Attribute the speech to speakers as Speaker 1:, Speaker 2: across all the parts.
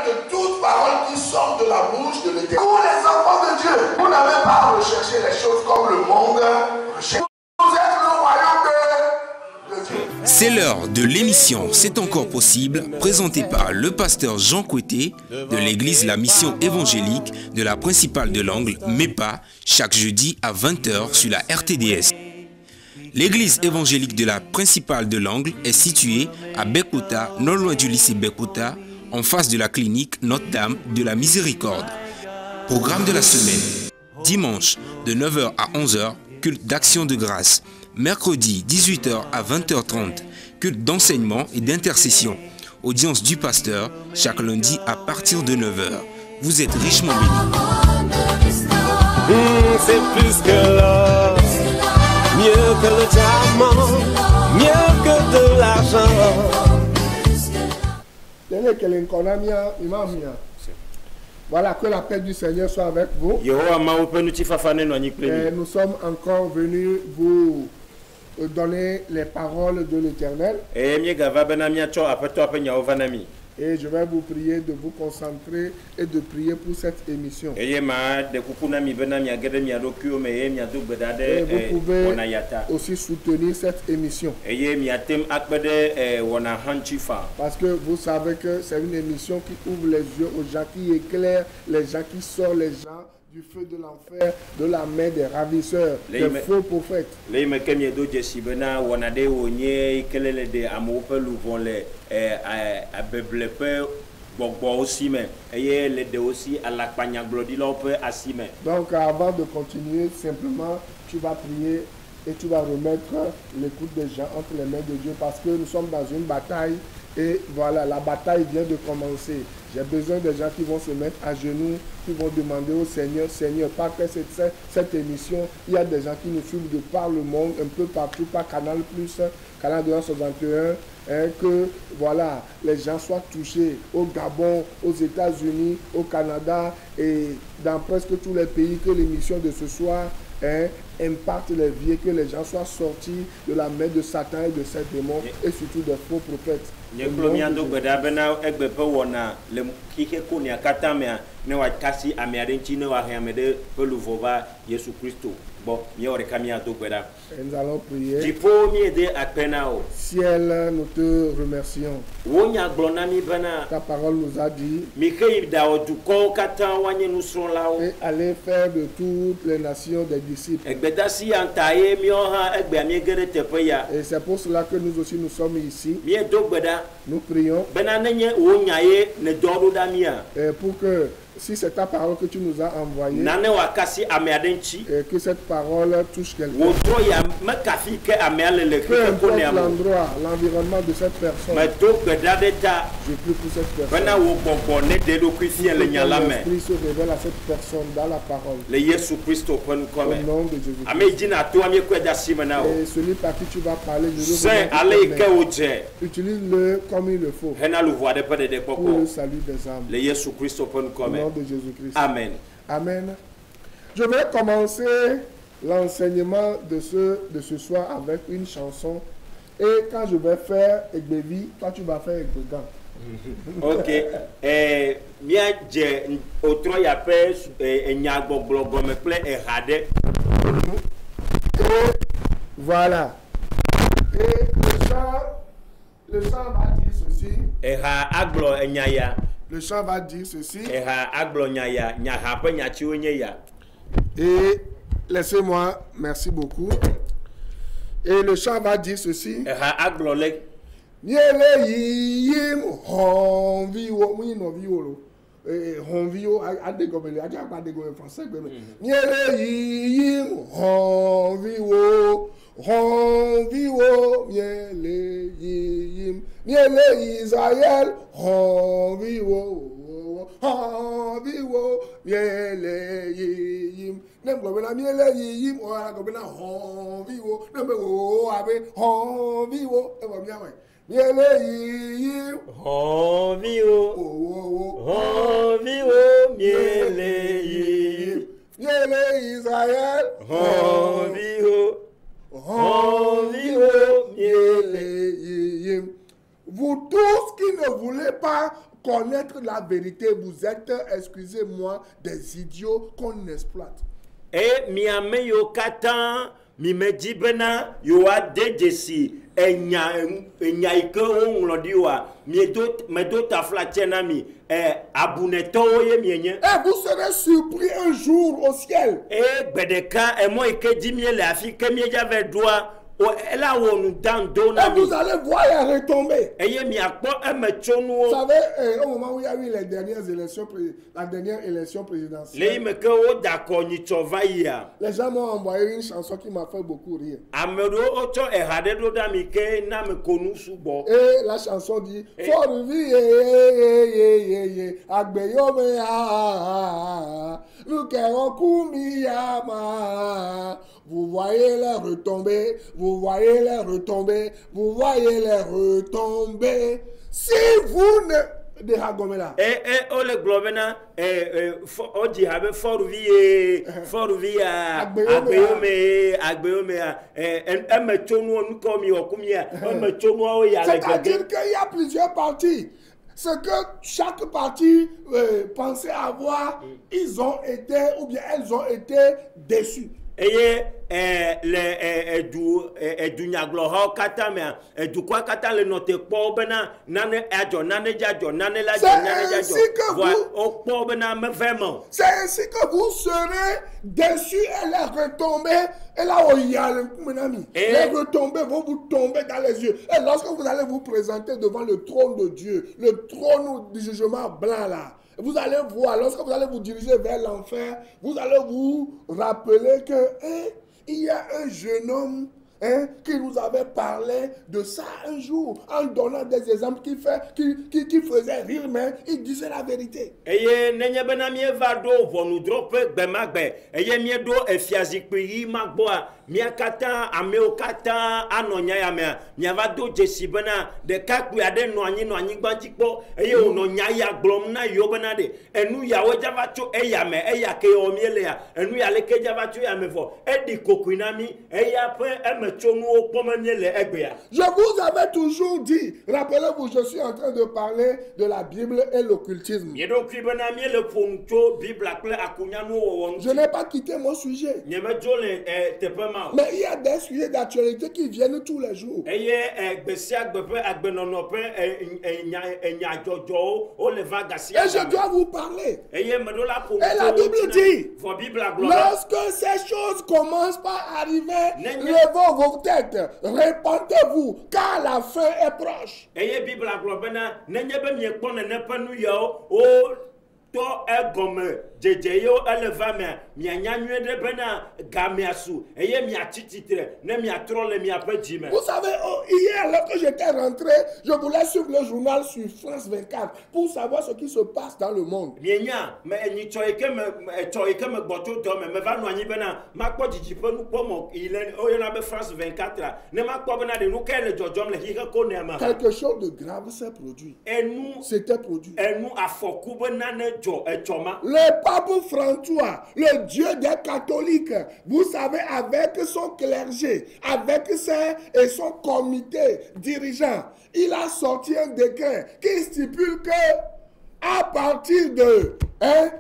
Speaker 1: de toute parole qui sort de la bouche de l'Éternel. Vous les enfants de Dieu, vous n'avez pas à rechercher les choses comme le monde recherche. Vous êtes le royaume de Dieu.
Speaker 2: C'est l'heure de l'émission C'est encore possible, présentée par le pasteur Jean Coueté de l'église La Mission évangélique de la principale de l'Angle, MEPA, chaque jeudi à 20h sur la RTDS. L'église évangélique de la principale de l'Angle est située à Bekota, non loin du lycée Bekota, en face de la clinique Notre-Dame de la Miséricorde. Programme de la semaine. Dimanche de 9h à 11h, culte d'action de grâce. Mercredi 18h à 20h30, culte d'enseignement et d'intercession. Audience du pasteur chaque lundi à partir de 9h. Vous êtes richement bénis.
Speaker 3: C'est plus que l'or, mieux que le diamant, mieux que de l'argent.
Speaker 4: Voilà, que la paix du Seigneur soit avec vous. Et nous sommes encore venus vous donner les paroles de l'Éternel. Et je vais vous prier de vous concentrer et de prier pour cette émission. Et vous pouvez aussi soutenir cette émission. Parce que vous savez que c'est une émission qui ouvre les yeux aux gens, qui éclaire les gens, qui sort les gens du feu de l'enfer, de la main des ravisseurs, des faux prophètes. Donc avant de continuer, simplement tu vas prier et tu vas remettre l'écoute des gens entre les mains de Dieu, parce que nous sommes dans une bataille. Et voilà, la bataille vient de commencer. J'ai besoin des gens qui vont se mettre à genoux, qui vont demander au Seigneur, Seigneur, pas que cette émission, il y a des gens qui nous suivent de par le monde, un peu partout, par Canal+, Canal 261, que voilà, les gens soient touchés au Gabon, aux États-Unis, au Canada et dans presque tous les pays, que l'émission de ce soir impacte les vies, que les gens soient sortis de la main de Satan et de ses démons et surtout des faux prophètes. Et nous allons prier. Ciel, nous te remercions. Ta parole nous a dit et allez faire de toutes les nations des disciples. Et c'est pour cela que nous aussi nous sommes ici. Nous prions et pour que si c'est ta parole que tu nous as envoyée, et que cette parole touche quelqu'un, peu importe l'endroit, l'environnement de cette personne, je prie pour cette personne. L'Esprit se révèle à cette personne dans la parole. Au nom de Jésus-Christ. Et celui par qui tu vas parler, utilise-le comme il le faut pour le salut des âmes. Au nom de Jésus-Christ.
Speaker 2: Amen.
Speaker 4: Amen. Je vais commencer l'enseignement de ce soir avec une chanson. Et quand je vais faire Egbevi, toi tu vas faire Egbegan.
Speaker 5: Ok.
Speaker 4: Voilà. Et le chant va dire ceci. Le chant va dire ceci. Et laissez-moi, merci beaucoup. Et le chant va dire ceci. Miele yim honvio, oui non violo. Honvio adegomele, aja pas adegomele français gomele. Miele yim honvio. Honvio miele yim. Miele Israël honvio. Honvio miele yim. Nem gomela miele yim o ara gomela honvio. Nem o abe honvio e bo miawe. Miele yim
Speaker 5: honvio. Honvio miele yim.
Speaker 4: Miele Israël
Speaker 5: honvio.
Speaker 4: Vous tous qui ne voulez pas connaître la vérité, vous êtes, excusez-moi, des idiots qu'on exploite.
Speaker 5: Et miame yo katan mi me di bena yo a dejesi enya ike on lo di wa me do ta flatiena mi abuneto ye mienye.
Speaker 4: Et vous serez surpris un jour au ciel.
Speaker 5: Et bedeka e mo ike di mi le afi ke mi jave droit.
Speaker 4: Et vous allez voir les retombées. Vous savez, au moment où il y a eu les dernières élections, la dernière élection présidentielle, les gens m'ont envoyé une chanson qui m'a fait beaucoup rire. Et la chanson dit vous voyez les retombées, vous voyez les retombées, vous voyez les retombées. Si vous ne... Dehagomela.
Speaker 5: Ole globena oji habe forvia agbeome emechonu onkomi okumia emechonu o ya le.
Speaker 4: C'est-à-dire qu'il y a plusieurs partis. Ce que chaque parti pensait avoir, ils ont été, ou bien elles ont été déçus.
Speaker 5: Eye du nyaglo kata me du kwa kata le note po bena nane ajo nane jajo nane la nane jajo o po bena me vraiment.
Speaker 4: C'est ainsi que vous serez déçus et les retombées. Et là où il y a mon ami, les retombées vont vous tomber dans les yeux. Et lorsque vous allez vous présenter devant le trône de Dieu, le trône du jugement blanc là, vous allez voir, lorsque vous allez vous diriger vers l'enfer, vous allez vous rappeler que il y a un jeune homme qui nous avait parlé de ça un jour, en donnant des exemples qui faisaient rire, mais il disait la vérité.
Speaker 5: Eye nenye benami evado vonu drope gbemagbe eye miedo efiazikpi magboa miakata ameokata anonya ya me miavado jesibena de kakpu ade no anyi gbajikpo eye ononya ya glom na yobena de enu ya wejavacho eyame eyake omiele ya enu ya leke javacho ya mefo edi kokuinami eya pe emechonu opomemiele egbe.
Speaker 4: Je vous avais toujours dit, rappelez-vous, je suis en train de parler de la Bible et l'occultisme. Je n'ai pas quitté mon sujet. Mais il y a des sujets d'actualité qui viennent tous les jours. Et je dois vous parler. Et la Bible dit, lorsque ces choses commencent par arriver, levons vos têtes, répandez-vous, car la fin est proche.
Speaker 5: To egome jejeyo elevame mianyanyue de bena gamiasu eye miatititre ne miatrole miapejime.
Speaker 4: Vous savez, hier lorsque j'étais rentré, je voulais suivre le journal sur France 24 pour savoir ce qui se passe dans le monde.
Speaker 5: Mienya me ni choike me boto do me va no anyi bena makpo jijipe nu pomo ile oyena be France 24 ne makpo bena de nu kele jojom le hika ko ne ma.
Speaker 4: Quelque chose de grave s'est produit.
Speaker 5: Et nous
Speaker 4: c'était produit.
Speaker 5: Et nous afoku bena ne
Speaker 4: le pape François, le Dieu des catholiques, vous savez, avec son clergé, avec son comité dirigeant, il a sorti un décret qui stipule que à partir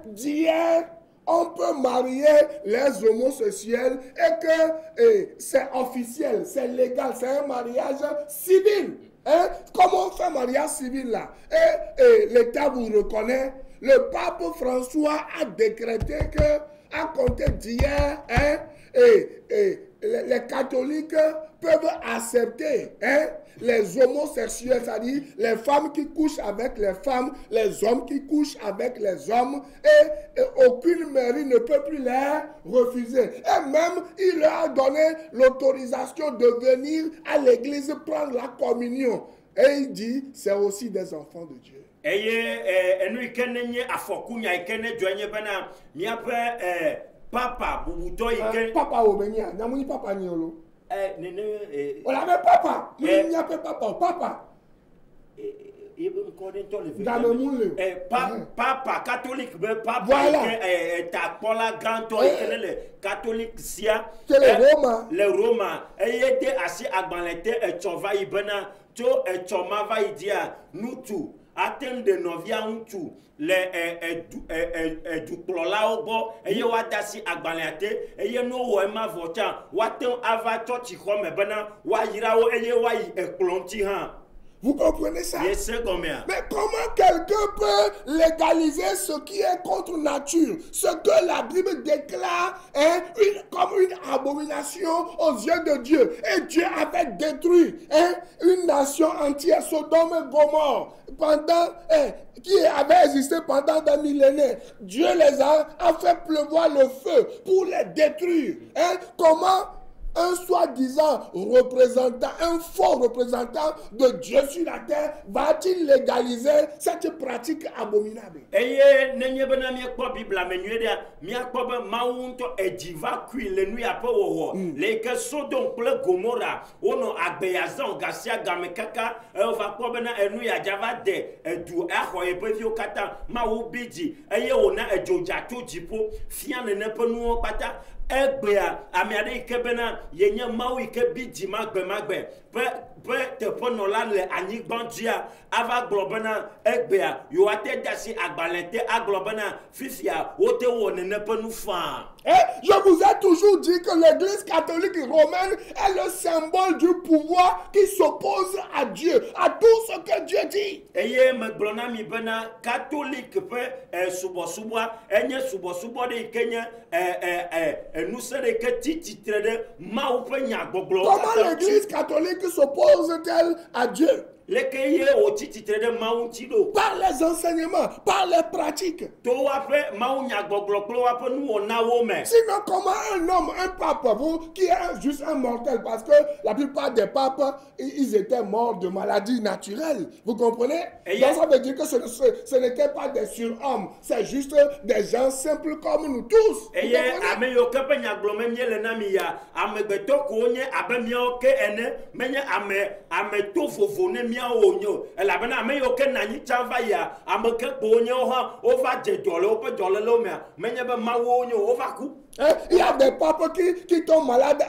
Speaker 4: d'hier, on peut marier les homosexuels et que c'est officiel, c'est légal, c'est un mariage civil. Comment on fait un mariage civil là? Et l'État vous reconnaît. Le pape François a décrété que, à compter d'hier, les catholiques peuvent accepter les homosexuels, c'est-à-dire les femmes qui couchent avec les femmes, les hommes qui couchent avec les hommes, et aucune mairie ne peut plus les refuser. Et même, il leur a donné l'autorisation de venir à l'église prendre la communion. Et il dit, c'est aussi des enfants de Dieu.
Speaker 5: Enu ikenenye afokunya ikene joanye bana miape papa bubuto iken
Speaker 4: papa obenya nyamuni papa nyolo
Speaker 5: nene
Speaker 4: on avait papa miape papa
Speaker 5: papa catholique papa ta pola grand le catholique sia le Roma était assis à banlete et chova ibena to et choma va idia nutu atteint de novia ŋutsu le dukplɔlawo gbɔ eye woadasi agbalẽa te eye no wɔ ema vɔ tsã woate ava tsɔtsi xɔ me bena woayra wo eye woayi ekplɔ ŋuti hã.
Speaker 4: Vous comprenez ça?
Speaker 5: Yes,
Speaker 4: mais comment quelqu'un peut légaliser ce qui est contre nature, ce que la Bible déclare comme une abomination aux yeux de Dieu? Et Dieu avait détruit une nation entière, Sodome et Gomorrhe, qui avait existé pendant des millénaires. Dieu les a fait pleuvoir le feu pour les détruire. Comment un soi-disant représentant, un faux représentant de Dieu sur la terre va-t-il légaliser cette pratique abominable?
Speaker 5: Eye nenye bena mi ekpo Bible amenyue dia mi akpo be mawu nto ejiva kui le nu ya pe wowo le ke Sodom kple Gomora wono agbeyazan gasia game kaka o va kpo bena enu ya java de edu exo e pe fio kata mawu biji eye wona ejoja to jipo fia ne ne pe nu pata egbea amiade ikebena yenye mawu ikebi magbe pe te pono la le anyigbandia ava globena egbea yo ate dasi agbalente aglobena fifia wote wone ne pe nu fa.
Speaker 4: Je vous ai toujours dit que l'église catholique romaine est le symbole du pouvoir qui s'oppose à Dieu, à tout ce que Dieu dit.
Speaker 5: Eye me glona mi bena catholique pe subo enye subo de kenye nous sere que titre de ma ou pe nya gboglo.
Speaker 4: Comment l'église catholique s'oppose-t-elle à Dieu?
Speaker 5: Par
Speaker 4: les enseignements, par les pratiques.
Speaker 5: Sinon,
Speaker 4: comment un homme, un pape, vous, qui est juste un mortel, parce que la plupart des papes, ils étaient morts de maladies naturelles. Vous comprenez? Donc ça veut dire que ce n'était pas des surhommes, c'est juste des gens simples comme nous tous.
Speaker 5: Onyo la bana me yo ken nanyi chava ya ameke bonyo ha over je dole ope dole lo me menye be mawo onyo over ku.
Speaker 4: Il y a des papes qui tombent malades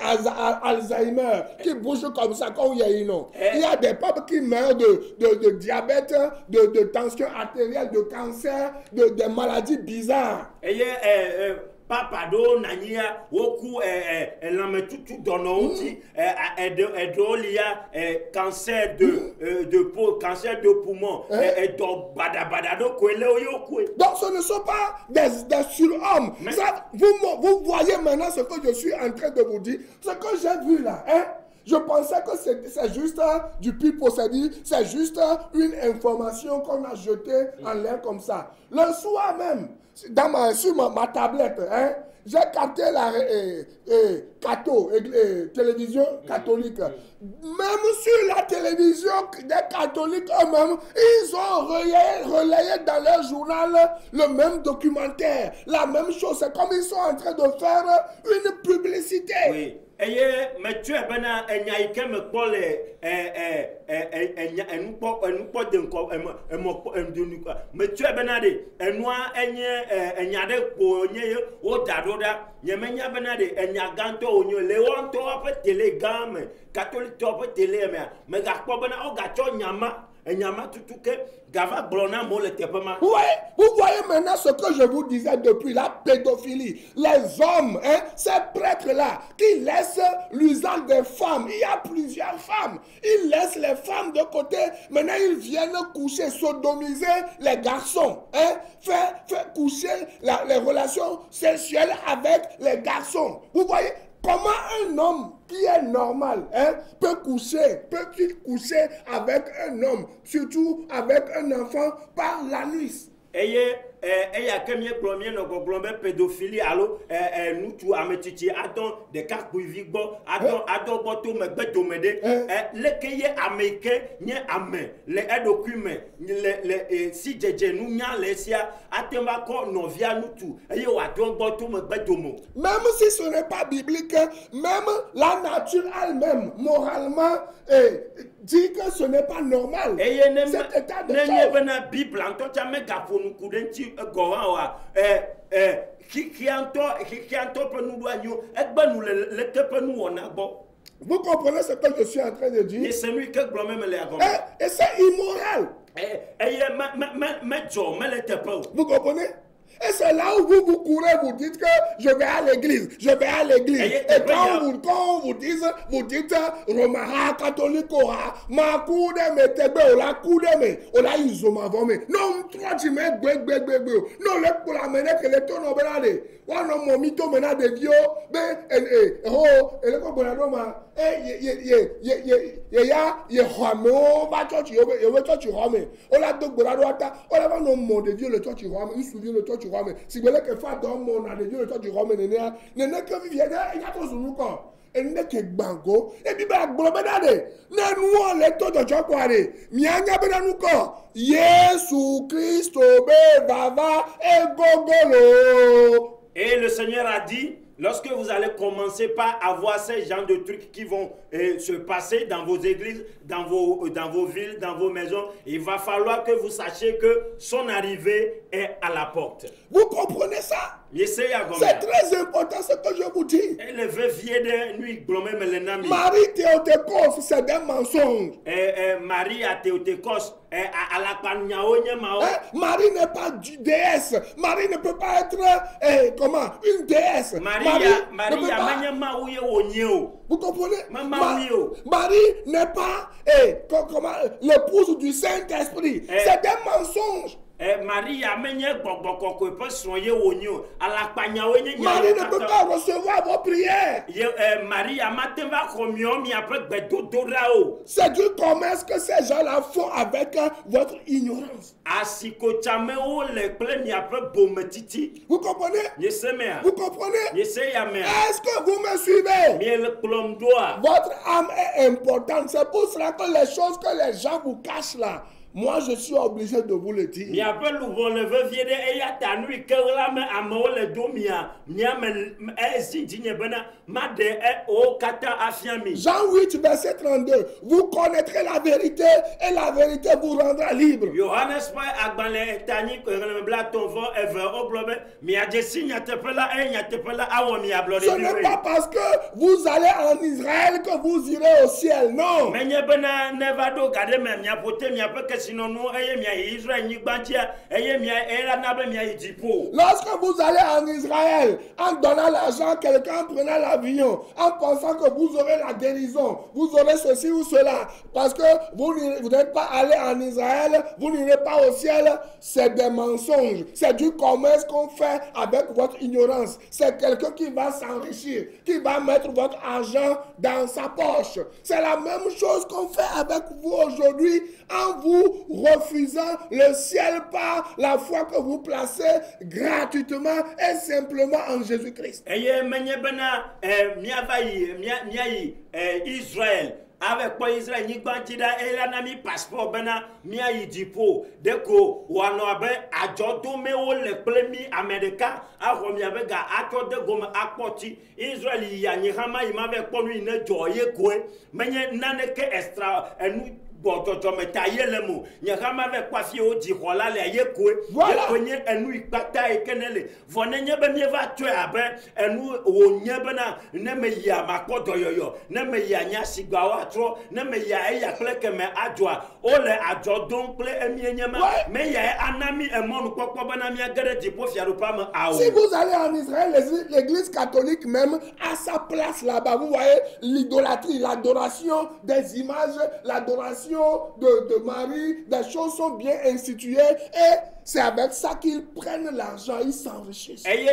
Speaker 4: Alzheimer, qui bougent comme ça quand il y a une eau. Il y a des papes qui meurent de diabète, de tension artérielle, de cancer, de maladies bizarres.
Speaker 5: Papa do nania woku lame tutu dono uti cancer de peau, cancer de poumon do bada do kwele oyoku.
Speaker 4: Donc ce ne sont pas des surhommes. Vous voyez maintenant ce que je suis en train de vous dire, ce que j'ai vu là, je pensais que c'est juste du pipeau, c'est juste une information qu'on a jetée en l'air comme ça. Le soir même, sur ma tablette, j'ai capté la télévision catholique. Même sur la télévision des catholiques eux-mêmes, ils ont relayé dans leur journal le même documentaire, la même chose. C'est comme ils sont en train de faire une publicité.
Speaker 5: Oui. Mais tu es bena enyaike me pole mais tu es bena de enwa enyade ko onye o dadoda nyemenya bena de enyaganto onyo le wonto ape telegame catholique to ape tele me ga ko bena o ga cho nyama
Speaker 4: Oui, vous voyez maintenant ce que je vous disais depuis la pédophilie. Les hommes, ces prêtres-là, qui laissent l'usage des femmes. Il y a plusieurs femmes. Ils laissent les femmes de côté. Maintenant, ils viennent coucher, sodomiser les garçons. Faire coucher les relations sexuelles avec les garçons. Vous voyez? Comment un homme qui est normal peut-il coucher avec un homme, surtout avec un enfant par l'anus?
Speaker 5: Eya kemie premier no goglombe pédophilie allo nous tout ametiti adon de kakouivi gbo adon boto megbeto mede lekeye ameke nye ame le edokume le si jeje nu nya lesia atemba ko novia nous tout eye wadon boto megbeto mo.
Speaker 4: Même si ce n'est pas biblique, même la nature elle-même moralement dit que ce n'est pas normal. Cet état de
Speaker 5: choses. Bible en tout cas me gafonu kudenti gowa
Speaker 4: Vous comprenez ce que je suis en train de dire?
Speaker 5: Et c'est immoral.
Speaker 4: Vous comprenez? Et c'est là où vous courez, vous dites que je vais à l'église, je vais à l'église. Et quand vous dites Romara, catholique, ma coude, me tebe, la coude, me, la isomavome. Non, toi tu mets non, le pour la mener que les tonnes obéales. On a mon mytho mena de vieux, et le combonado, ye home, va toi tu home. On a donc boradoata, on a non mon de vieux le toi tu home, il souvient le toi tu home. Si vous voulez que fasse dans mon de vieux le toi tu home, n'est que vivien, il y a trop de corps. Et n'est que bango, et puis bah, blobédade, n'est nous les taux de Jokware, mianya bedanuko, Yesu Christo, Bava, et Gogolo.
Speaker 5: Et le Seigneur a dit, lorsque vous allez commencer par avoir ces genres de trucs qui vont se passer dans vos églises, dans vos villes, dans vos maisons, il va falloir que vous sachiez que son arrivée est à la porte.
Speaker 4: Vous comprenez ça? C'est très important ce que je vous dis. Marie Théotokos, c'est des mensonges.
Speaker 5: Marie à Théotokos,
Speaker 4: Marie n'est pas une déesse. Marie ne peut pas être une déesse. Vous comprenez? Marie n'est pas l'épouse du Saint-Esprit. C'est des mensonges.
Speaker 5: Marie ne
Speaker 4: peut pas recevoir vos prières. C'est du commerce que ces gens-là font avec votre ignorance. Vous comprenez? Vous comprenez? Est-ce que vous me suivez? Votre âme est importante. C'est pour cela que les choses que les gens vous cachent là, moi, je suis obligé de vous le dire. Jean 8, verset 32. Vous connaîtrez la vérité et la vérité vous rendra libre. Ce n'est pas parce que vous allez en Israël que vous irez au ciel, non. Lorsque vous allez en Israël, en donnant l'argent à quelqu'un, en prenant l'avion, en pensant que vous aurez la guérison, vous aurez ceci ou cela, parce que vous n'êtes pas allé en Israël, vous n'irez pas au ciel, c'est des mensonges. C'est du commerce qu'on fait avec votre ignorance. C'est quelqu'un qui va s'enrichir, qui va mettre votre argent dans sa poche. C'est la même chose qu'on fait avec vous aujourd'hui en vous refusant le ciel par la foi que vous placez gratuitement et simplement en Jésus-Christ.
Speaker 5: Israël. Avec quoi Israël n'y bandida et la nami passeport bena mia yidipo deko wanoabe ajodo me o le plemi America a romiabe ga atode goma akpoti Israël ya ni hama imabe ponu ine joye kwe menye naneke extra enu bototo metaye lemo nyakama avec quoi fi o di rola le yekwe yekonye enu ikpata ekenele vonenye be mi va tue abe enu wonye bena ne me ya makodo yoyo ne me ya nya sigba wa tro ne me ya e ya kleke me adwa o le adwo don ple emienye ma me ya anami emonu kokko bena mi agere di po fiaro pa ma awo.
Speaker 4: Si vous allez en Israël, l'église catholique même a sa place là-bas. Vous voyez l'idolâtrie, l'adoration des images, l'adoration de Marie, des choses sont bien instituées et c'est avec ça qu'ils prennent l'argent, ils s'enrichissent. Et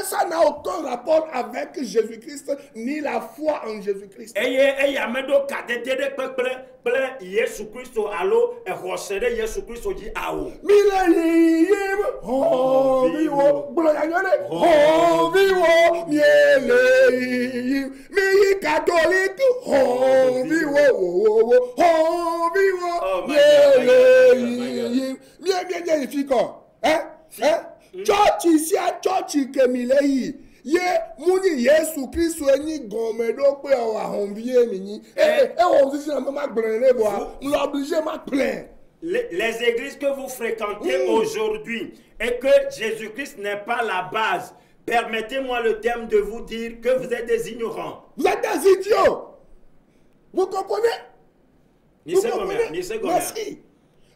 Speaker 4: ça n'a aucun rapport avec Jésus-Christ ni la foi en Jésus-Christ.
Speaker 5: Yesu Christo alo e hosere Yesu Christo di awo.
Speaker 4: Mileyim ho viwo blonyane ho viwo mileyim mi catholique ho viwo ho viwo mileyim bien fiko church ici à church que mileyim ye muni Yesu Christ eni gomedo pe o ahonvie mi on dit na ma gbere bo l'obligé ma plein.
Speaker 5: Les églises que vous fréquentez aujourd'hui et que Jésus-Christ n'est pas la base, permettez-moi le terme de vous dire que vous êtes des ignorants.
Speaker 4: Vous êtes des idiots. Vous comprenez? Vous comprenez? Merci.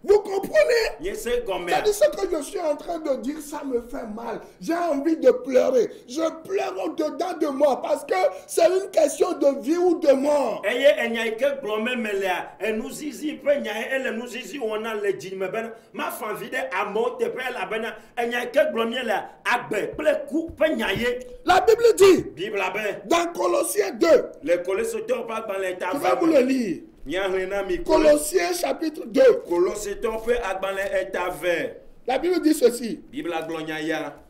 Speaker 4: Vous comprenez? C'est ce que je suis en train de dire, ça me fait mal. J'ai envie de pleurer. Je pleure au-dedans de moi parce que c'est une question de vie ou de mort. La Bible dit dans Colossiens 2, je vais vous le lire. Colossiens chapitre 2. La Bible dit ceci.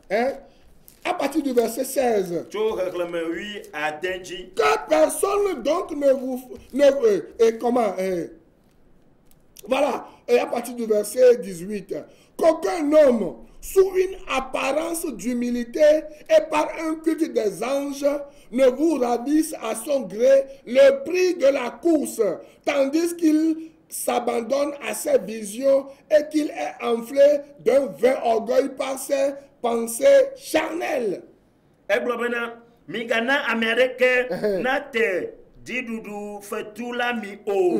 Speaker 4: Hein? À partir du verset 16. Que personne donc voilà. Et à partir du verset 18. Qu'aucun homme, sous une apparence d'humilité et par un culte des anges, ne vous ravisse à son gré le prix de la course, tandis qu'il s'abandonne à ses visions et qu'il est enflé d'un vain orgueil par ses pensées charnelles.
Speaker 5: Migana Amérique nate didudu fetula mi o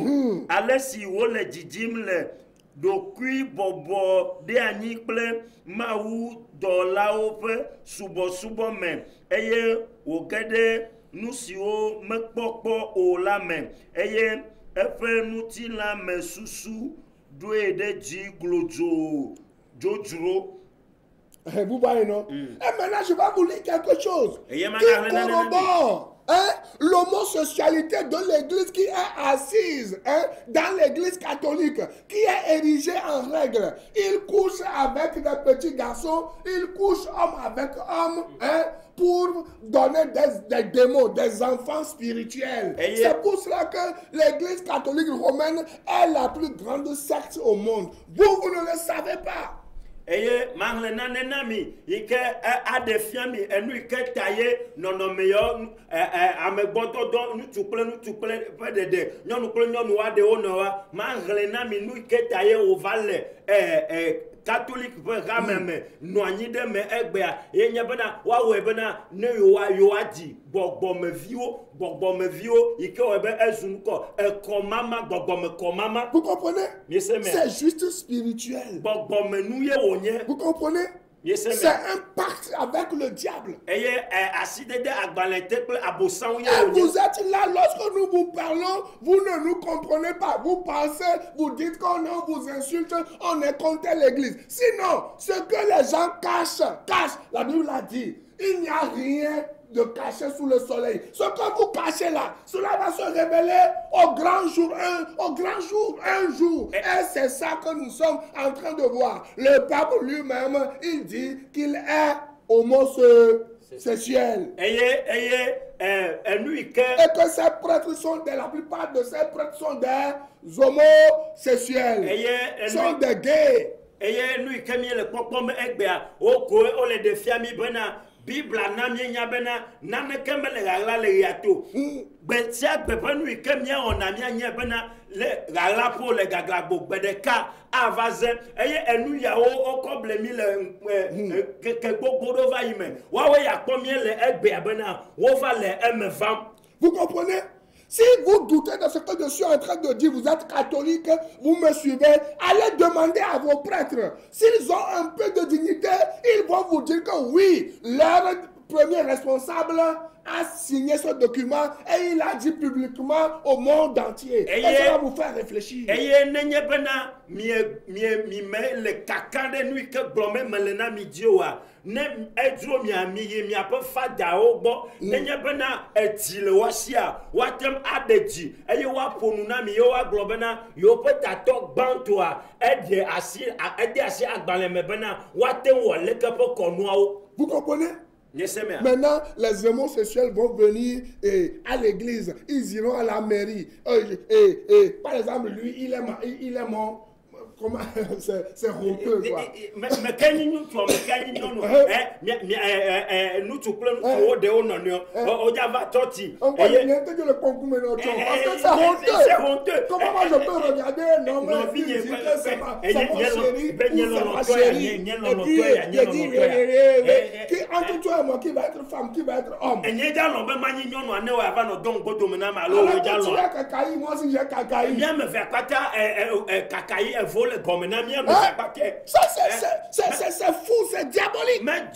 Speaker 5: alesi wole didim le dokui bobo de anikple maou dolao pe subo men eye ogede nusio mekpokpo o la men eye efe nuti la men susu doe de di glojo jojuro.
Speaker 4: Vous voyez, non? Et maintenant, je vais vous lire quelque chose qui corrobore l'homosexualité de l'église qui est assise dans l'église catholique, qui est érigée en règle. Il couche avec des petits garçons, il couche homme avec homme, pour donner des démons, des enfants spirituels. C'est pour cela que l'église catholique romaine est la plus grande secte au monde. Vous ne le savez pas.
Speaker 5: Eye mahlena nenami ike adefiami enu ike taye nono meyo amegboto do nutuple pedede nyonu kple nyonu wa de onowa mahlena mi nu ike taye ovale catholique pe rameme noanyi de me egbea yenye bena wa we bena ne yo adi gbogbome viwo ike o be ezunko ekomama gbogbome komama.
Speaker 4: Vous comprenez? C'est juste spirituel.
Speaker 5: Gbogbome nuye wonye.
Speaker 4: Vous comprenez? C'est un pacte avec le diable. Et vous êtes là, lorsque nous vous parlons, vous ne nous comprenez pas. Vous pensez, vous dites qu'on vous insulte, on est contre l'église. Sinon, ce que les gens cachent, la Bible a dit, il n'y a rien de cacher sous le soleil. Ce que vous cachez là, cela va se révéler au grand jour, un jour. Et c'est ça que nous sommes en train de voir. Le pape lui-même, il dit qu'il est homosexuel. Et que ces prêtres sont la plupart de ces prêtres sont des homosexuels. Sont des gays.
Speaker 5: Bible namie nyabena name kembele gala le yato betia bepenu ikemia onamia nyabena le gala po le gaglagbo bedeka avaze eye enu yawo okoble mi le ke gbogbo va yime wa we yakpomie le egbe abena wo va le emevam.
Speaker 4: Vous comprenez? Si vous doutez de ce que je suis en train de dire, vous êtes catholique, vous me suivez, allez demander à vos prêtres. S'ils ont un peu de dignité, ils vont vous dire que oui, leur premier responsable a signé ce document et il a dit publiquement au monde entier. Et ça va vous faire réfléchir.
Speaker 5: Le caca de nuit que blomé melena midioa ne edro mi ape fada obo nenye bena etile wasia watem adeti eye wa ponuna mi yo wa globena yo petato bantoa ede asi agbale me bena watem wo lekepo konwa.
Speaker 4: Vous comprenez? Maintenant, les homosexuels vont venir à l'église, ils iront à la mairie. Par exemple, lui, il est mon comment c'est honteux quoi.
Speaker 5: Mais quand nous sommes nous tu plein de honneur on va torti
Speaker 4: on va bien que le concours mais parce que c'est honteux. Comment moi je peux regarder un homme c'est ma chérie qui entre toi et moi qui va être femme qui va être homme.
Speaker 5: Et n'y a l'homme mani nyono ane wa va no donc go domina ma lo
Speaker 4: tu as cacaï moi aussi j'ai cacaï.
Speaker 5: Bien me faire pas cacaï et vole comme na bien me faire pas
Speaker 4: ça c'est fou, c'est diabolique.
Speaker 5: Mais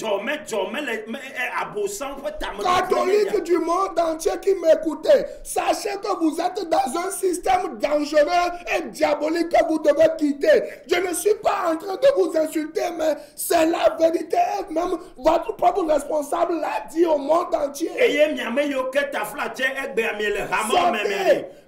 Speaker 4: catholique du monde entier qui m'écoutez, sachez que vous êtes dans un système dangereux et diabolique que vous devez quitter. Je ne suis pas en train de vous insulter, mais c'est la vérité. Même votre propre responsable l'a dit au monde entier.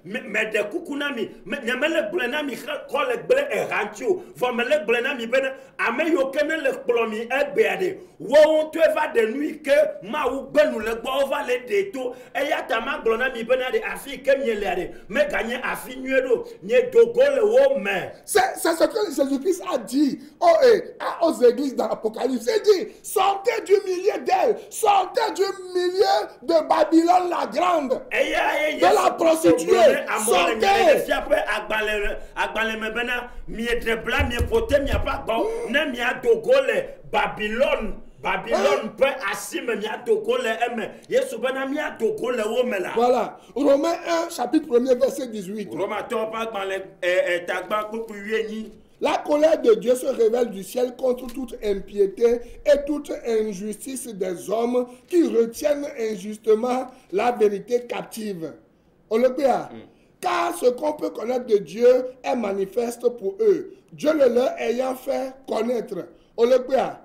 Speaker 5: Mais de kukunami mais nyamele blenami ko le ble e rancho vo me le blenami ben ame yo kene le plomi e beade wo to va de nuit que ma ou benu le gbo va le deto e ya ta ma blenami ben de afi ke miele ade me gagner afi nuedo nye dogo le wo me
Speaker 4: c'est ce que Jésus-Christ a dit aux églises dans l'Apocalypse. Il dit sortez du milieu d'elle, sortez du milieu de Babylone la grande, de la prostituée. Sortez.
Speaker 5: Babylone peut assumer
Speaker 4: voilà, Romains 1 chapitre 1 verset 18. La colère de Dieu se révèle du ciel contre toute impiété et toute injustice des hommes qui retiennent injustement la vérité captive. On le perd. Car ce qu'on peut connaître de Dieu est manifeste pour eux, Dieu le leur ayant fait connaître. On le perd.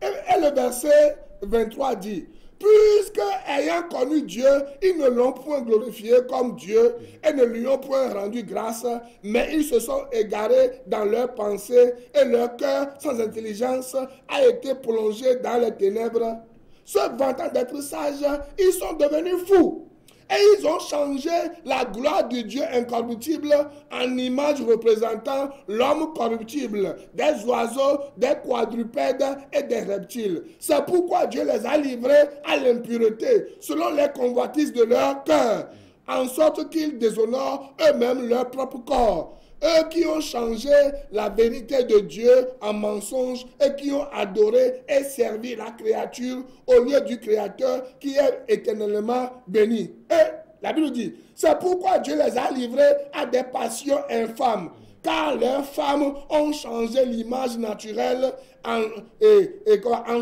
Speaker 4: Et le verset 23 dit, puisque ayant connu Dieu, ils ne l'ont point glorifié comme Dieu et ne lui ont point rendu grâce, mais ils se sont égarés dans leurs pensées et leur cœur sans intelligence a été plongé dans les ténèbres. Se vantant d'être sages, ils sont devenus fous. Et ils ont changé la gloire du Dieu incorruptible en image représentant l'homme corruptible, des oiseaux, des quadrupèdes et des reptiles. C'est pourquoi Dieu les a livrés à l'impureté, selon les convoitises de leur cœur, en sorte qu'ils déshonorent eux-mêmes leur propre corps. Eux qui ont changé la vérité de Dieu en mensonge et qui ont adoré et servi la créature au lieu du Créateur qui est éternellement béni. Et la Bible dit, c'est pourquoi Dieu les a livrés à des passions infâmes, car leurs femmes ont changé l'image naturelle en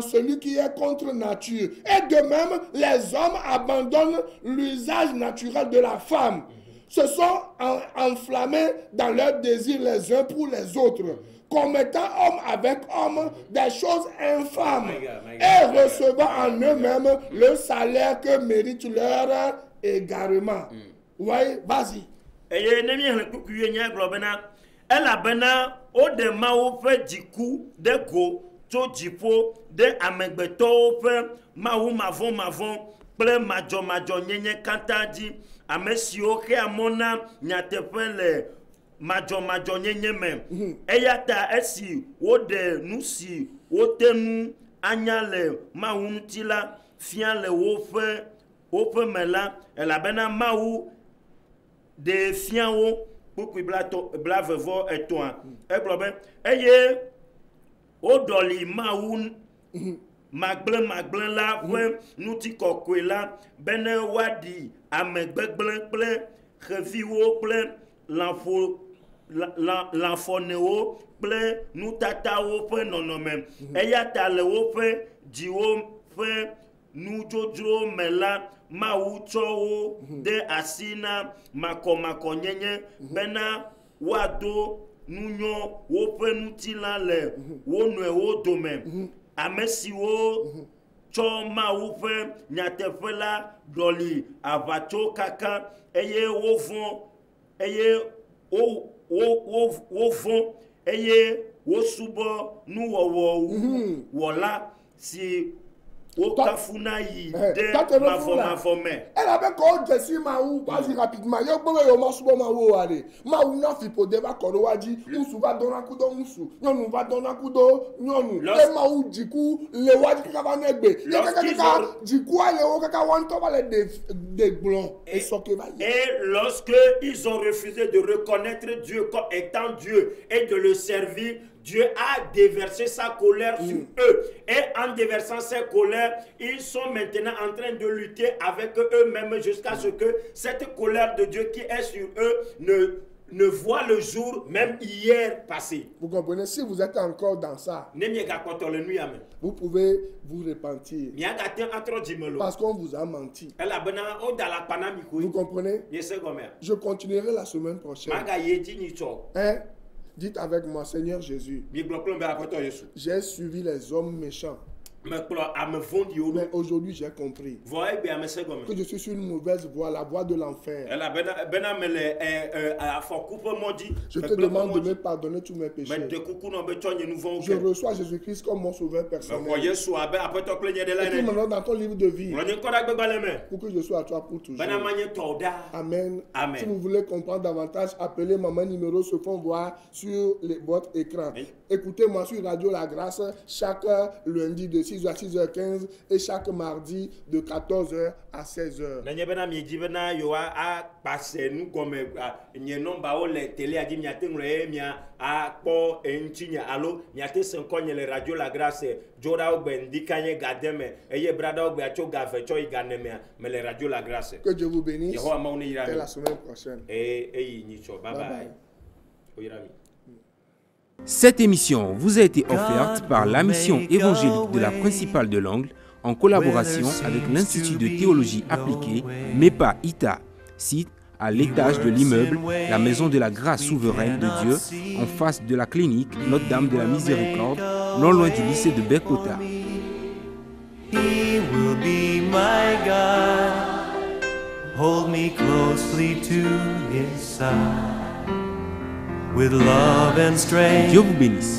Speaker 4: celui qui est contre nature. Et de même, les hommes abandonnent l'usage naturel de la femme, se sont enflammés dans leurs désirs les uns pour les autres, commettant homme avec homme des choses infâmes et recevant en eux-mêmes le salaire que mérite leur égarement. Oui, vas-y.
Speaker 5: Elle a bena au de mao fait du coup de go to jipo de amegbeto fait mao mavon ple majo nyenye kantaji amesio ke amona nyatepe le majo nyenye me eyata esi wo de nusi wo tenu anya le mawu tila fian le wo fe mela elle a bena mawu de fian wo pour blavevo et toi et globe eye o doli mawu magblin la we nuti kokwe la bene wadi amegbegblin ple reviwo ple l'enfoneo ple nutatawo ple nonome eyata le wo ple jiwo ple nujojro mela mauchowo de asina mako nyenye bena wado nunyo wo ple nutila le wo nwe wo dome amesi wo cho ma wo fe nyatefe la doli avacho kaka eye wo fon eye wo fon eye wo subo nu wowo wola si
Speaker 4: Elle avait encore Jessie Maou, vas-y rapidement. Yo bobe yo masubo maou ale. Maou na fipo deva kono waji. Musu va dona kudo musu. Nyonu va dona kudo nyonu. Le maou jiku le waji kaka va negbe. Le kaka jiku ale o kaka wanto va le des blonds et soke va.
Speaker 5: Et lorsque ils ont refusé de reconnaître Dieu comme étant Dieu et de le servir, Dieu a déversé sa colère sur eux. Et en déversant sa colère, ils sont maintenant en train de lutter avec eux-mêmes jusqu'à ce que cette colère de Dieu qui est sur eux ne voit le jour, même hier passé.
Speaker 4: Vous comprenez? Si vous êtes encore dans ça, vous pouvez vous repentir. Parce qu'on vous a menti. Vous comprenez? Je continuerai la semaine prochaine. Hein? Dites avec moi, Seigneur Jésus, j'ai suivi les hommes méchants. Mais aujourd'hui, j'ai compris que je suis sur une mauvaise voie, la voie de l'enfer. Je te demande de me pardonner tous mes péchés. Je reçois Jésus-Christ comme mon sauveur personnel. Et maintenant dans ton livre de vie, pour que je sois à toi pour toujours. Amen. Si vous voulez comprendre davantage, appelez maman numéro se font voir sur votre écran. Écoutez-moi sur Radio La Grâce chaque lundi de 6h à 6h15 et chaque mardi de 14h à 16h. Que Dieu vous bénisse et la semaine prochaine.
Speaker 5: Bye bye.
Speaker 2: Cette émission vous a été offerte par la mission évangélique de la principale de l'Angle en collaboration avec l'Institut de théologie appliquée MEPA ITA, site à l'étage de l'immeuble La Maison de la Grâce Souveraine de Dieu, en face de la clinique Notre-Dame de la Miséricorde, non loin du lycée de Bekota.
Speaker 6: He will be my God. Hold me closely to his side. With love and strength.
Speaker 2: Dieu vous bénisse.